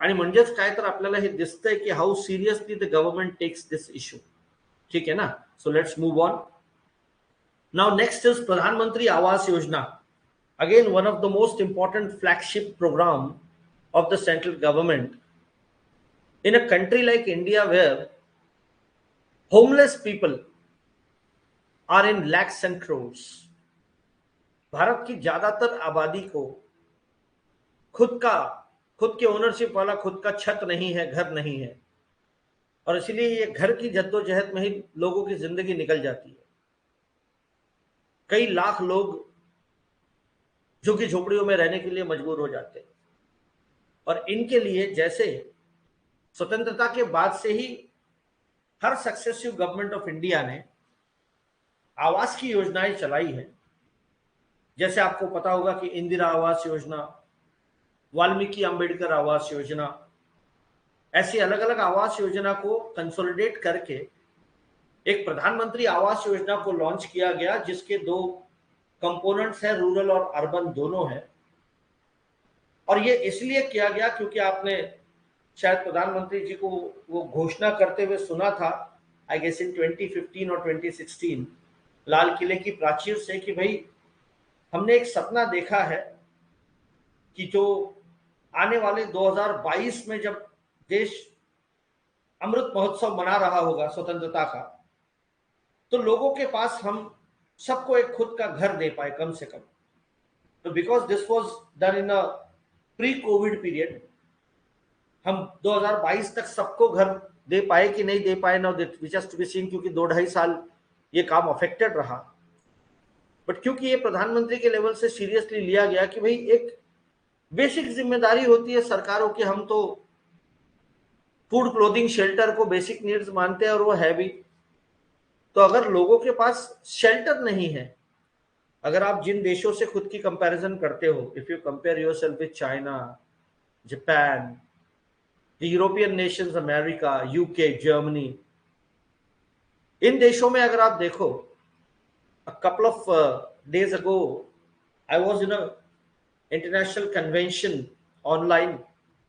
आणि म्हणजेच काय तर आपल्याला हे दिसतंय की how seriously the government takes this issue. ठीक आहे ना. So let's move on. Now next is Pradhan Mantri Awas योजना. Again, one of the most important flagship program of the central government in a country like India where homeless people are in lakhs and crores. Bharat की ज्यादातर आबादी को खुद के ownership वाला खुद का छत नहीं है, घर नहीं है, और इसलिए ये घर की जद्दोजहद में ही लोगों की जिंदगी निकल जाती है. कई लाख लोग झुग्गी झोपड़ियों में रहने के लिए मजबूर हो जाते हैं. और इनके लिए जैसे स्वतंत्रता के बाद से ही हर सक्सेसिव गवर्नमेंट ऑफ इंडिया ने आवास की योजनाएं चलाई है. जैसे आपको पता होगा कि इंदिरा आवास योजना, वाल्मीकि अंबेडकर आवास योजना, ऐसी अलग अलग आवास योजना को कंसोलिडेट करके एक प्रधानमंत्री आवास योजना को लॉन्च किया गया, जिसके दो कंपोनेंट्स हैं, रूरल और अर्बन दोनों हैं. और ये इसलिए किया गया क्योंकि आपने शायद प्रधानमंत्री जी को वो घोषणा करते हुए सुना था, आई गेस इन 2015 और 2016, लाल किले की प्राचीर से, कि भाई हमने एक सपना देखा है कि जो आने वाले 2022 में जब देश अमृत महोत्सव मना रहा होगा स्वतंत्रता का, तो लोगों के पास हम सबको एक खुद का घर दे पाए कम से कम. तो because this was done in a pre Covid period, हम 2022 तक सबको घर दे पाए कि नहीं दे पाए, now that which has to be seen, क्योंकि 2-2.5 साल ये काम अफेक्टेड रहा. बट क्योंकि ये प्रधानमंत्री के लेवल से सीरियसली लिया गया कि भाई एक बेसिक जिम्मेदारी होती है सरकारों की, हम तो फूड, क्लोथिंग, शेल्टर को बेसिक नीड्स मानते हैं और वो है भी. तो अगर लोगों के पास शेल्टर नहीं है, अगर आप जिन देशों से खुद की कंपैरिजन करते हो, if you compare yourself with China, Japan, the European nations, America, UK, Germany, इन देशों में अगर आप देखो, a couple of days ago I was in a international convention online.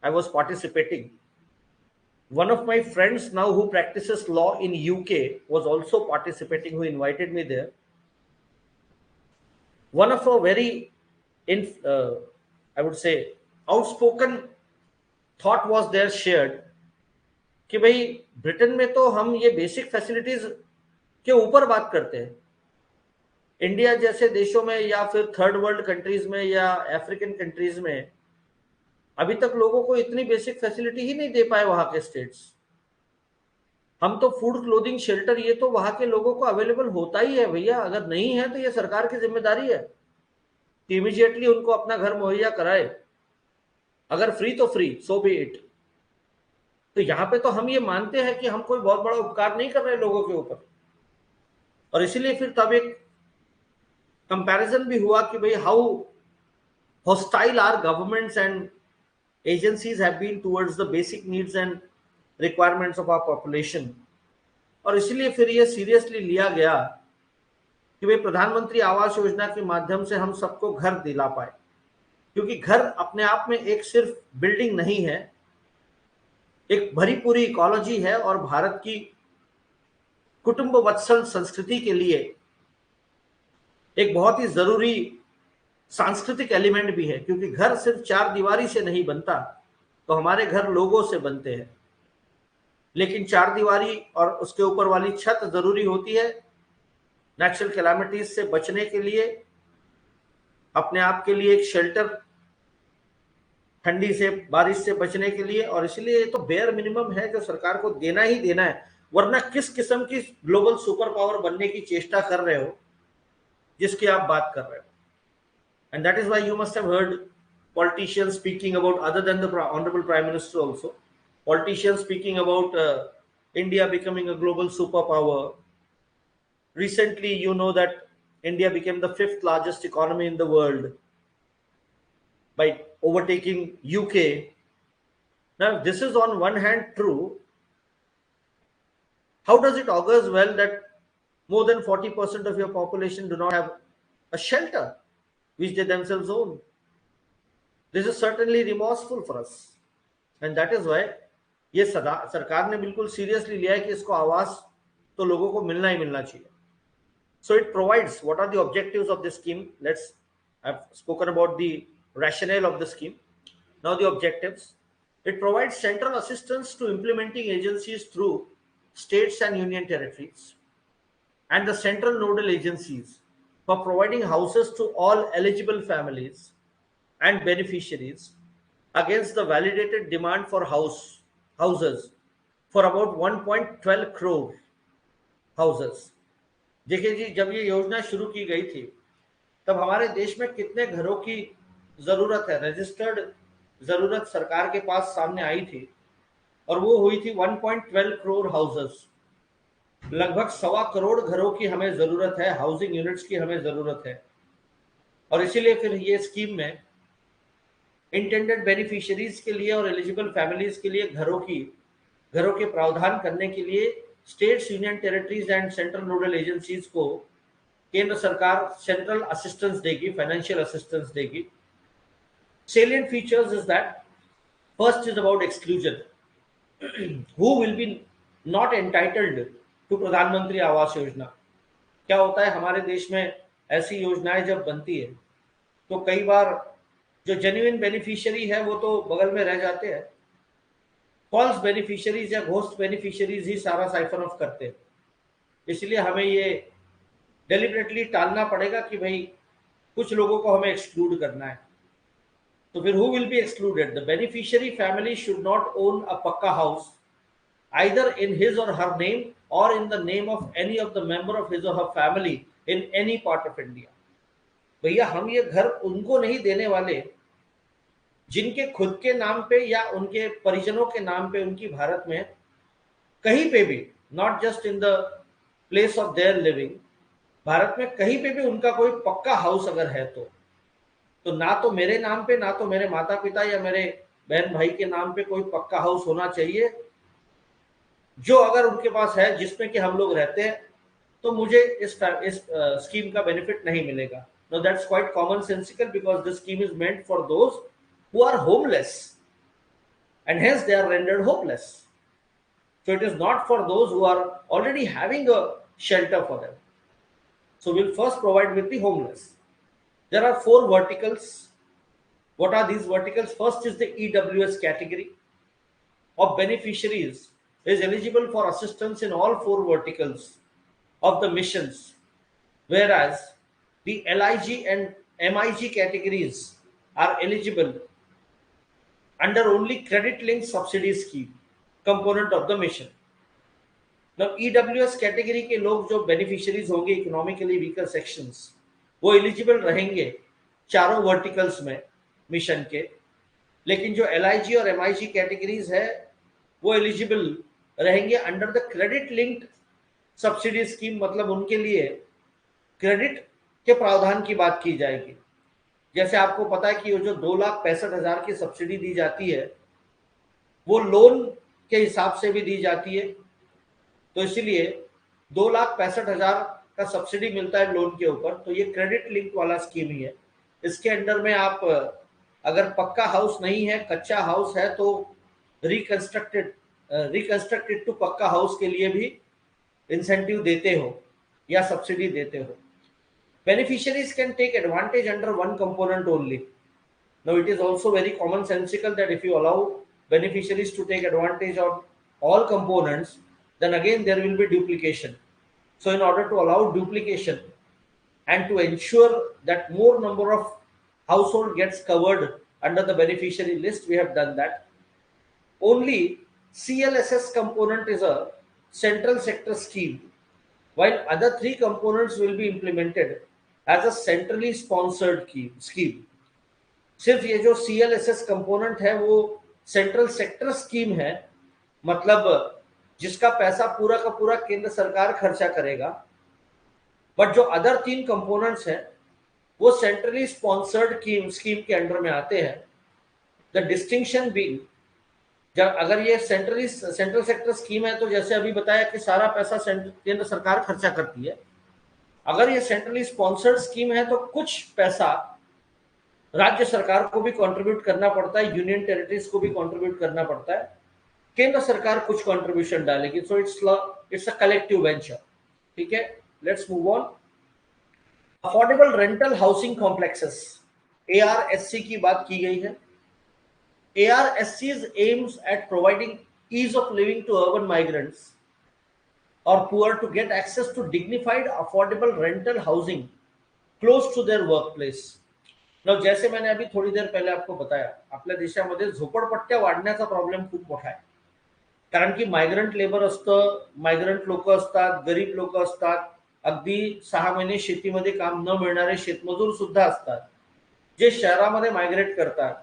I was participating. One of my friends now who practices law in UK was also participating, who invited me there. One of a very I would say outspoken thought was there shared कि भाई Britain में तो हम ये basic facilities के ऊपर बात करते हैं, इंडिया जैसे देशों में या फिर थर्ड वर्ल्ड कंट्रीज में या अफ्रीकन कंट्रीज में अभी तक लोगों को इतनी बेसिक फैसिलिटी ही नहीं दे पाए वहां के स्टेट्स. हम तो फूड, क्लोथिंग, शेल्टर, ये तो वहां के लोगों को अवेलेबल होता ही है भैया. अगर नहीं है तो ये सरकार की जिम्मेदारी है कि इमीडिएटली उनको अपना घर मुहैया कराए. अगर फ्री तो फ्री, सो बी इट. तो यहाँ पे तो हम ये मानते हैं कि हम कोई बहुत बड़ा उपकार नहीं कर रहे लोगों के ऊपर, और इसीलिए फिर तब एक कंपैरिजन भी हुआ कि भाई how hostile our governments and agencies have been towards the basic needs and requirements of our population. और इसलिए फिर ये सीरियसली लिया गया कि भाई प्रधानमंत्री आवास योजना के माध्यम से हम सबको घर दिला पाए, क्योंकि घर अपने आप में एक सिर्फ बिल्डिंग नहीं है, एक भरी पूरी इकोलॉजी है, और भारत की कुटुंब वत्सल संस्कृति के लिए एक बहुत ही जरूरी सांस्कृतिक एलिमेंट भी है. क्योंकि घर सिर्फ चार दीवारी से नहीं बनता, तो हमारे घर लोगों से बनते हैं, लेकिन चार दीवारी और उसके ऊपर वाली छत जरूरी होती है नेचुरल कैलामिटीज से बचने के लिए, अपने आप के लिए एक शेल्टर, ठंडी से, बारिश से बचने के लिए. और इसलिए ये तो बेयर मिनिमम है जो सरकार को देना ही देना है, वरना किस किस्म की ग्लोबल सुपर पावर बनने की चेष्टा कर रहे हो जिसकी आप बात कर रहे हो. And that is why you must have heard politicians speaking about, other than the Honorable Prime Minister also, politicians speaking about India becoming a global superpower. Recently, you know that India became the 5th largest economy in the world by overtaking UK. Now, this is on one hand true. How does it augurs well that more than 40% of your population do not have a shelter which they themselves own? This is certainly remorseful for us. And that is why ये सरकार ने बिल्कुल seriously लिया है कि इसको आवास तो लोगों को मिलना ही मिलना चाहिए. So it provides, what are the objectives of this scheme? I've spoken about the rationale of the scheme. Now the objectives. It provides central assistance to implementing agencies through states and union territories and the central nodal agencies for providing houses to all eligible families and beneficiaries against the validated demand for houses for about 1.12 crore houses. देखिए जी, जब ये योजना शुरू की गई थी तब हमारे देश में कितने घरों की जरूरत है, रजिस्टर्ड जरूरत सरकार के पास सामने आई थी, और वो हुई थी 1.12 करोड़ हाउसेस. लगभग 1.25 करोड़ घरों की हमें जरूरत है, हाउसिंग यूनिट्स की हमें जरूरत है. और इसीलिए फिर ये स्कीम में इंटेंडेड बेनिफिशियरीज के लिए और एलिजिबल फैमिलीज के लिए घरों के प्रावधान करने के लिए states, union territories and central nodal agencies को केंद्र सरकार सेंट्रल असिस्टेंस देगी, फाइनेंशियल असिस्टेंस देगी. Salient features is that first is about exclusion. Who will be not entitled to प्रधानमंत्री आवास योजना? क्या होता है हमारे देश में ऐसी योजनाएं जब बनती है तो कई बार जो जेन्युइन बेनिफिशियरी है वो तो बगल में रह जाते हैं, फॉल्स बेनिफिशियरीज या घोस्ट बेनिफिशियरीज ही सारा साइफन ऑफ करते हैं. इसलिए हमें ये डेलिबरेटली टालना पड़ेगा कि भाई कुछ लोगों को हमें एक्सक्लूड करना है. तो फिर who will be excluded? The beneficiary family should not own a pakka house either in his or her name or in the name of any of the member of his or her family in any part of India. भैया हम ये घर उनको नहीं देने वाले जिनके खुद के नाम पे या उनके परिजनों के नाम पे उनकी भारत में कहीं पे भी, not just in the place of their living, Bharat में कहीं पे भी उनका कोई पक्का हाउस अगर है तो ना तो मेरे नाम पे, ना तो मेरे माता पिता या मेरे बहन भाई के नाम पे कोई पक्का हाउस होना चाहिए. जो अगर उनके पास है जिसमें कि हम लोग रहते हैं तो मुझे इस स्कीम का बेनिफिट नहीं मिलेगा. Now that's quite commonsensical because this scheme is meant for those who are homeless and hence they are rendered hopeless. So it is not for those who are already having a shelter for them. So we'll first provide with the homeless. There are 4 verticals. What are these verticals? First is the EWS category of beneficiaries is eligible for assistance in all 4 verticals of the missions, whereas the LIG and MIG categories are eligible under only credit linked subsidy scheme component of the mission. Now EWS category के लोग जो beneficiaries होंगे, economically weaker sections, वो eligible रहेंगे चारों verticals में mission के. लेकिन जो LIG और MIG कैटेगरीज है वो एलिजिबल रहेंगे under the credit linked subsidy scheme. मतलब उनके लिए क्रेडिट के प्रावधान की बात की जाएगी. जैसे आपको पता है कि वो जो 2,65,000 की सब्सिडी दी जाती है वो लोन के हिसाब से भी दी जाती है. तो इसीलिए 2,65,000 का सब्सिडी मिलता है लोन के ऊपर. तो ये क्रेडिट लिंक वाला स्कीम ही है. इसके अंडर में आप अगर पक्का हाउस नहीं है, कच्चा हाउस है, तो रिकंस्ट्रक्टेड टू पक्का हाउस के लिए भी इंसेंटिव देते हो या सब्सिडी देते हो. Beneficiaries can take advantage under one component only. Now it is also very commonsensical that if you allow beneficiaries to take advantage of all components, then again there will be duplication. So in order to allow duplication and to ensure that more number of household gets covered under the beneficiary list, we have done that. Only CLSS component is a central sector scheme, while other 3 components will be implemented as a centrally sponsored scheme. सिर्फ ये जो CLSS component है वो central sector scheme है, मतलब जिसका पैसा पूरा का पूरा केंद्र सरकार खर्चा करेगा. बट जो अदर 3 कंपोनेंट्स हैं वो सेंट्रली स्पॉन्सर्ड स्कीम के अंडर में आते हैं. द डिस्टिंक्शन बीइंग, जब अगर ये सेंट्रल सेक्टर स्कीम है तो जैसे अभी बताया कि सारा पैसा केंद्र सरकार खर्चा करती है. अगर ये सेंट्रली स्पॉन्सर्ड स्कीम है तो कुछ पैसा राज्य सरकार को भी कंट्रीब्यूट करना पड़ता है, यूनियन टेरिटरीज को भी कंट्रीब्यूट करना पड़ता है, केंद्र सरकार कुछ कंट्रीब्यूशन डालेगी। So it's a collective venture. ठीक है, let's move on. Affordable rental housing complexes, ARSC की बात की गई है। ARSC's aims at providing ease of living to urban migrants or poor to get access to dignified, affordable rental housing close to their workplace. Now, जैसे मैंने अभी थोड़ी देर पहले आपको बताया, आपल्या देशामध्ये झोपडपट्ट्या वाढण्याचा प्रॉब्लेम खूप मोठा आहे, कारण की मायग्रंट लेबर असतं, मायग्रंट लोक असतात, गरीब लोक असतात, अगदी 6 महिने शेतीमध्ये काम न मिळणारे शेतमजूर सुद्धा असतात, जे शहरामध्ये मायग्रेट करतात।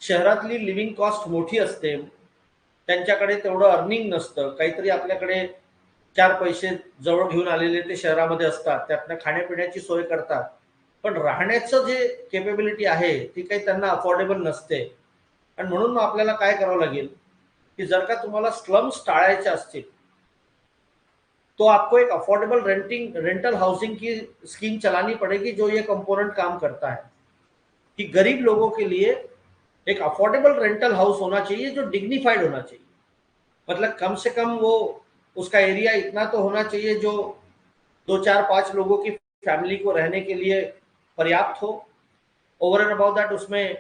शहरातली लिव्हिंग कॉस्ट मोठी असते, त्यांच्याकडे तेवढं अर्निंग नसतं, काहीतरी आपल्याकडे 4 पैसे जवळ घेऊन आलेले ते शहरामध्ये असतात, त्यातनं खाण्यापिण्याची सोय करतात, पण राहण्याचं जे केपेबिलिटी आहे ती काही त्यांना अफोर्डेबल नसते। आणि म्हणून मग आपल्याला काय करावं लागेल कि जर का तुम्हाला स्लम्स टाळायचे असतील तो आपको एक अफोर्डेबल रेंटल हाउसिंग की स्कीम चलानी पड़ेगी, जो ये कंपोनेंट काम करता है कि गरीब लोगों के लिए एक अफोर्डेबल रेंटल हाउस होना चाहिए जो डिग्निफाइड होना चाहिए। मतलब कम से कम वो उसका एरिया इतना तो होना चाहिए जो 2 4 5 लोगों की फैमिली को रहने के लिए पर्याप्त हो। ओवर एंड अबाउट दैट उसमें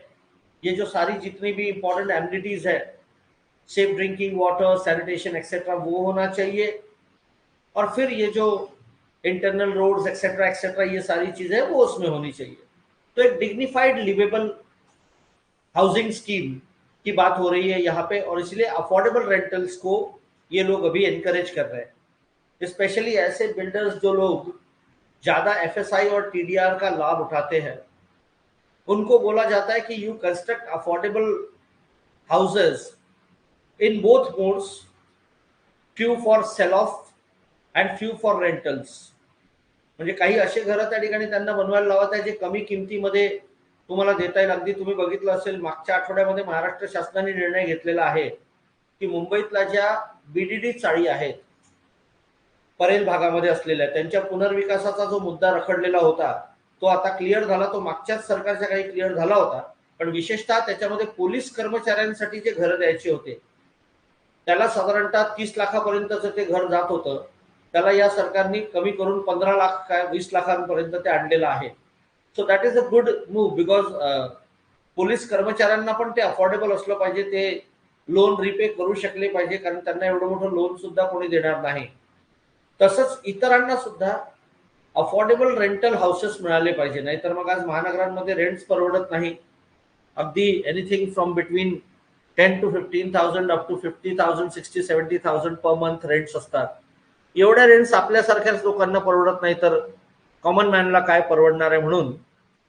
ये जो सारी जितनी भी इंपॉर्टेंट एमिनिटीज है, safe drinking water, sanitation etcetera, वो होना चाहिए। और फिर ये जो इंटरनल रोड्स एक्सेट्रा ये सारी चीजें वो उसमें होनी चाहिए। तो एक डिग्निफाइड लिवेबल हाउसिंग स्कीम की बात हो रही है यहाँ पे, और इसलिए अफोर्डेबल रेंटल्स को ये लोग अभी एनकरेज कर रहे हैं। स्पेशली ऐसे बिल्डर्स जो लोग ज्यादा FSI और TDR का लाभ उठाते हैं, उनको बोला जाता है कि you construct affordable houses in both modes, few for sale of and few for rentals. म्हणजे काही असे घर त्या ठिकाणी त्यांना बनवायला लावत आहे जे कमी किमतीमध्ये तुम्हाला देता येईल। अगदी तुम्ही बघितलं असेल मागच्या आठवड्यामध्ये महाराष्ट्र शासनाने निर्णय घेतलेला आहे की मुंबईतल्या ज्या BDD चाळी आहेत, परेल भागामध्ये असलेल्या, त्यांच्या पुनर्विकासाचा जो मुद्दा रखडलेला होता तो आता क्लिअर झाला। तो मागच्याच सरकारच्या काही क्लिअर झाला होता, पण विशेषतः त्याच्यामध्ये पोलीस कर्मचाऱ्यांसाठी जे घर द्यायचे होते त्याला साधारणतः 30 लाखापर्यंतचं ते घर जात होतं, त्याला या सरकारने कमी करून 15 लाख काय 20 लाखांपर्यंत ते आणलेलं आहे। So that is a good move, because police कर्मचाऱ्यांना पण ते अफोर्डेबल असलं पाहिजे, ते लोन रिपे करू शकले पाहिजे, कारण त्यांना एवढं मोठं लोन सुद्धा कोणी देणार नाही। तसंच इतरांना सुद्धा अफोर्डेबल रेंटल हाऊसेस मिळाले पाहिजे, नाहीतर मग आज महानगरांमध्ये रेंट्स परवडत नाही। अगदी anything from between 10 to 15,000 up to 50,000 60-70,000 per month rents असतात। एवढ्या रेंट्स आपल्यासारख्याच लोकांना परवडत नाही, तर कॉमन मॅनला काय परवडणार आहे, म्हणून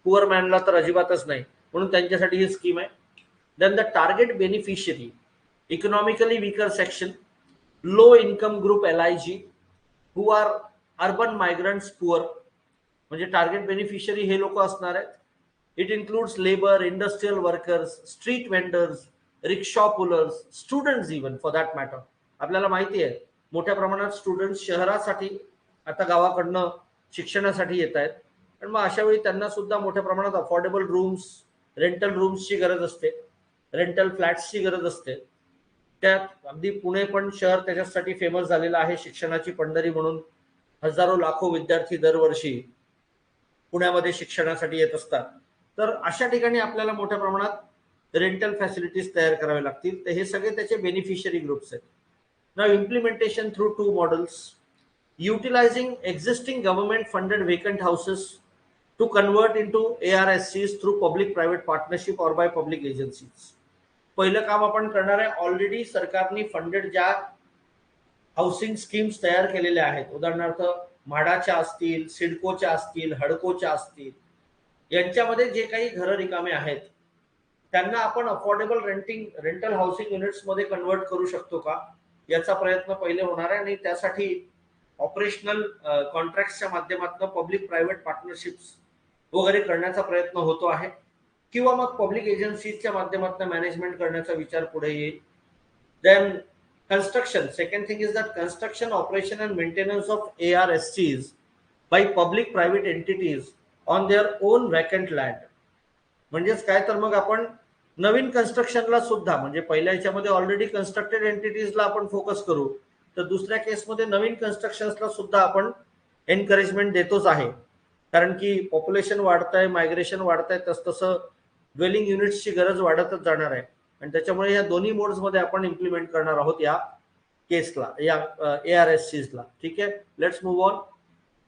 पुअर मॅनला तर अजिबातच नाही, म्हणून त्यांच्यासाठी ही स्कीम आहे। Then the target beneficiary, economically weaker section, low income group LIG, who are urban migrants poor, म्हणजे टार्गेट बेनिफिशियरी हे लोक असणार आहेत। It includes labour, industrial workers, street vendors, rickshaw pullers, students even for that matter. आपल्याला माहिती आहे मोठ्या प्रमाणात स्टुडंट्स शहरासाठी आता गावाकडनं शिक्षणासाठी येत आहेत, पण मग अशा वेळी त्यांना सुद्धा मोठ्या प्रमाणात अफोर्डेबल रूम्स, रेंटल रूम्सची गरज असते, रेंटल फ्लॅट्सची गरज असते। त्यात अगदी पुणे पण शहर त्याच्यासाठी फेमस झालेलं आहे, शिक्षणाची पंढरी म्हणून हजारो लाखो विद्यार्थी दरवर्षी पुण्यामध्ये शिक्षणासाठी येत असतात। तर अशा ठिकाणी आपल्याला मोठ्या प्रमाणात रेंटल फॅसिलिटीज तयार करावे लागतील। तर हे सगळे त्याचे बेनिफिशियरी ग्रुप्स आहेत। Now implementation through 2 models, utilizing existing government funded vacant houses to convert into ARSCs through public private partnership or by public agencies। पहिलं काम आपण करणार आहे, ऑलरेडी सरकारने फंडेड ज्या हाऊसिंग स्कीम्स तयार केलेल्या आहेत, उदाहरणार्थ म्हाडाच्या असतील, सिडकोच्या असतील, हडकोच्या असतील, यांच्यामध्ये जे काही घर रिकामे आहेत त्यांना आपण अफोर्डेबल रेंटल हाऊसिंग युनिट्स मध्ये कन्वर्ट करू शकतो का, याचा प्रयत्न पहिले होणार आहे। आणि त्यासाठी ऑपरेशनल कॉन्ट्रॅक्टच्या माध्यमातून पब्लिक प्रायव्हेट पार्टनरशिप्स वगैरे करण्याचा प्रयत्न होतो आहे, किंवा मग पब्लिक एजन्सीजच्या माध्यमातून मॅनेजमेंट करण्याचा विचार पुढे येईल। Then construction, second thing is that construction, operation and maintenance of ARSCs by public private entities on their own vacant land। म्हणजेच काय, तर मग आपण नवीन कन्स्ट्रक्शनला सुद्धा, म्हणजे पहिल्या याच्यामध्ये ऑलरेडी कन्स्ट्रक्टेड एंटिटीजला आपण फोकस करू, तर दुसऱ्या केसमध्ये नवीन कन्स्ट्रक्शन्सला सुद्धा आपण एनकरेजमेंट देतोच आहे. कारण की पॉप्युलेशन वाढत आहे, मायग्रेशन वाढत आहे, तसतसं ड्वेलिंग युनिट्सची गरज वाढतच जाणार आहे. आणि त्याच्यामुळे या दोन्ही मोड्समध्ये आपण इम्प्लिमेंट करणार आहोत या केसला, या ARSCs ला. ठीक आहे, let's move on.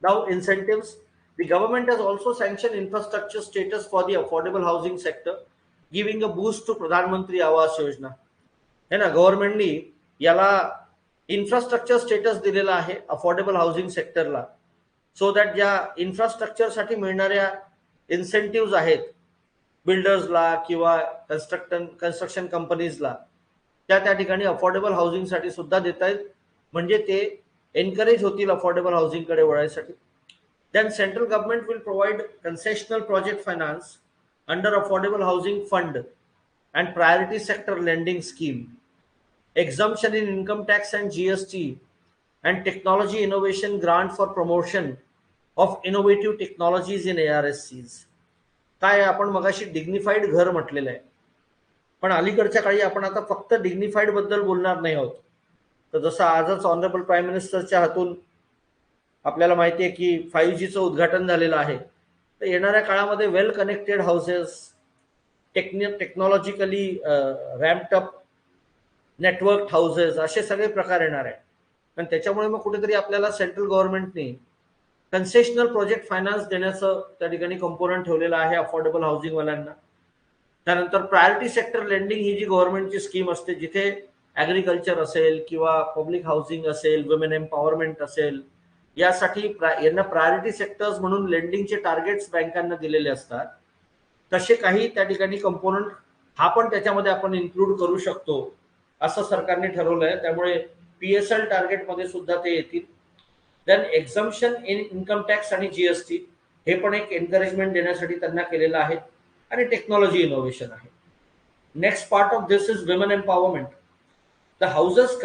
Now इन्सेंटिव्स. The government has also sanctioned infrastructure status for the affordable housing sector, giving a boost to Pradhan Mantri Awas Yojana. है ना, गव्हर्नमेंटनी याला इन्फ्रास्ट्रक्चर स्टेटस दिलेला आहे अफोर्डेबल हाऊसिंग सेक्टरला, सो दॅट ज्या इन्फ्रास्ट्रक्चरसाठी मिळणाऱ्या incentive आहेत बिल्डर्सला किंवा construction कंपनीजला, त्या ठिकाणी अफोर्डेबल हाऊसिंगसाठी सुद्धा देत आहेत, म्हणजे ते एनकरेज होतील affordable हाऊसिंगकडे वळायसाठी. Then central government will provide concessional project finance under Affordable Housing Fund and Priority Sector Lending Scheme, exemption in income tax and GST, and technology innovation grant for promotion of innovative technologies in ARSCs. काय आपण मगाशी dignified घर म्हटलेलं आहे, पण अलीकडच्या काळी आपण आता फक्त डिग्निफाईड बद्दल बोलणार नाही आहोत. तर जसं आजच ऑनरेबल प्राईम मिनिस्टरच्या हातून आपल्याला माहिती आहे की 5Gचं उद्घाटन झालेलं आहे, तर येणाऱ्या काळामध्ये well connected houses, technologically ramped up network houses, असे सगळे प्रकार येणार आहे. आणि त्याच्यामुळे मग कुठेतरी आपल्याला सेंट्रल गव्हर्नमेंटने कन्सेशनल प्रोजेक्ट फायनान्स देण्याचं त्या ठिकाणी कंपोनंट ठेवलेलं आहे अफोर्डेबल हाऊसिंगवाल्यांना. त्यानंतर प्रायोरिटी सेक्टर लेंडिंग ही जी गव्हर्नमेंटची स्कीम असते, जिथे ॲग्रिकल्चर असेल किंवा पब्लिक हाऊसिंग असेल, वुमेन एम्पॉवरमेंट असेल, यासाठी यांना प्रायोरिटी सेक्टर्स म्हणून लेंडिंगचे टार्गेट्स बँकांना दिलेले असतात. तसे काही त्या ठिकाणी कंपोनंट हा पण त्याच्यामध्ये आपण इन्क्लूड करू शकतो असं सरकारने ठरवलंय. त्यामुळे PSL टार्गेटमध्ये सुद्धा ते येतील. देन एक्झम्पशन इन इन्कम टॅक्स आणि GST हे पण एक एनकरेजमेंट देण्यासाठी त्यांना केलेलं आहे. आणि टेक्नॉलॉजी इनोव्हेशन आहे. Next part of this is women empowerment. The houses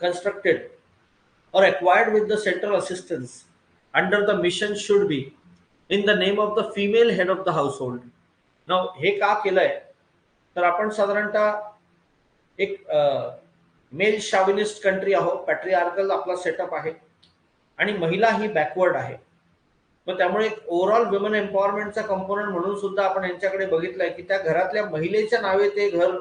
constructed or acquired with the central assistance under the mission should be in the name of the female head of the household. Now हे का केलंय, तर आपण साधारणतः एक mail शाविनिस्ट country आहोत, पॅट्रिआर्कल आपला setup आहे आणि महिला ही बॅकवर्ड आहे. मग त्यामुळे एक ओव्हरऑल विमेन एम्पॉवरमेंटचा कंपोनंट म्हणून सुद्धा आपण यांच्याकडे बघितलंय की त्या घरातल्या महिलेच्या नावे ते घर